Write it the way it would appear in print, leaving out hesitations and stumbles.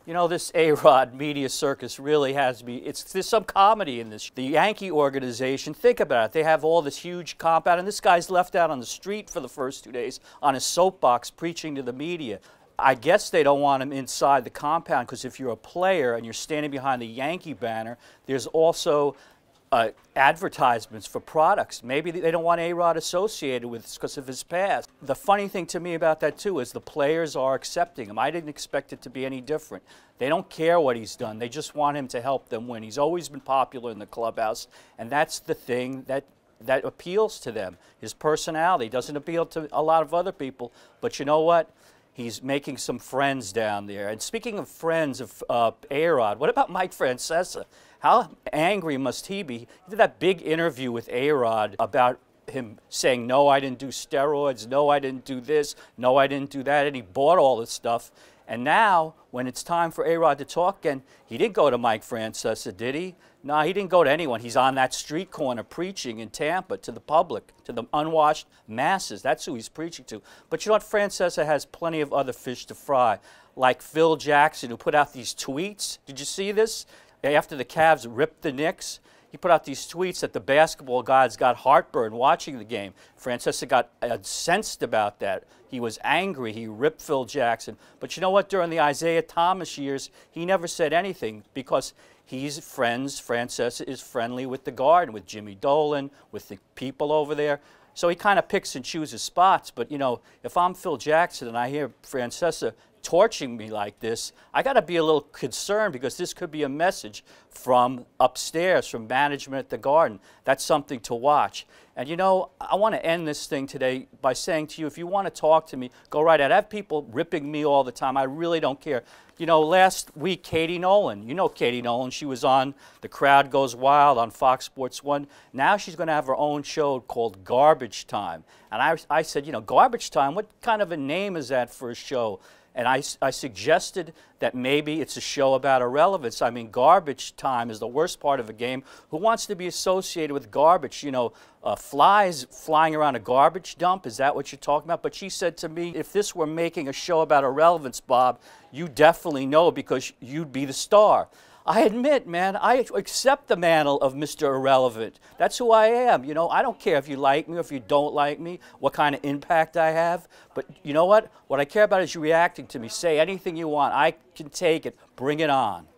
You know, this A-Rod media circus really has me. There's some comedy in this. The Yankee organization, think about it. They have all this huge compound, and this guy's left out on the street for the first 2 days on his soapbox preaching to the media. I guess they don't want him inside the compound because if you're a player and you're standing behind the Yankee banner, there's also advertisements for products. Maybe they don't want A-Rod associated with this because of his past. The funny thing to me about that too is the players are accepting him. I didn't expect it to be any different. They don't care what he's done. They just want him to help them win. He's always been popular in the clubhouse, and that's the thing that appeals to them. His personality doesn't appeal to a lot of other people, but you know what? He's making some friends down there. And speaking of friends of A-Rod, what about Mike Francesa? How angry must he be? He did that big interview with A-Rod about him saying, no, I didn't do steroids, no, I didn't do this, no, I didn't do that, and he bought all this stuff. And now, when it's time for A-Rod to talk again, he didn't go to Mike Francesa, did he? No, he didn't go to anyone. He's on that street corner preaching in Tampa to the public, to the unwashed masses. That's who he's preaching to. But you know what? Francesa has plenty of other fish to fry, like Phil Jackson, who put out these tweets. Did you see this? After the Cavs ripped the Knicks, he put out these tweets that the basketball gods got heartburn watching the game. Francesa got incensed about that. He was angry. He ripped Phil Jackson. But you know what? During the Isaiah Thomas years, he never said anything because he's friends. Francesa is friendly with the Garden, with Jimmy Dolan, with the people over there. So he kind of picks and chooses spots. But, you know, if I'm Phil Jackson and I hear Francesa torching me like this, I got to be a little concerned because this could be a message from upstairs, from management at the Garden. That's something to watch. And you know, I want to end this thing today by saying to you, if you want to talk to me, go right ahead. I have people ripping me all the time. I really don't care. You know, last week, Katie Nolan, you know Katie Nolan, she was on The Crowd Goes Wild on Fox Sports 1. Now she's going to have her own show called Garbage Time. And I said, you know, Garbage Time, what kind of a name is that for a show? And I suggested that maybe it's a show about irrelevance. I mean, garbage time is the worst part of a game. Who wants to be associated with garbage? You know, flies flying around a garbage dump, is that what you're talking about? But she said to me, if this were making a show about irrelevance, Bob, you definitely know because you'd be the star. I admit, man, I accept the mantle of Mr. Irrelevant. That's who I am. You know, I don't care if you like me or if you don't like me, what kind of impact I have. But you know what? What I care about is you reacting to me. Say anything you want. I can take it. Bring it on.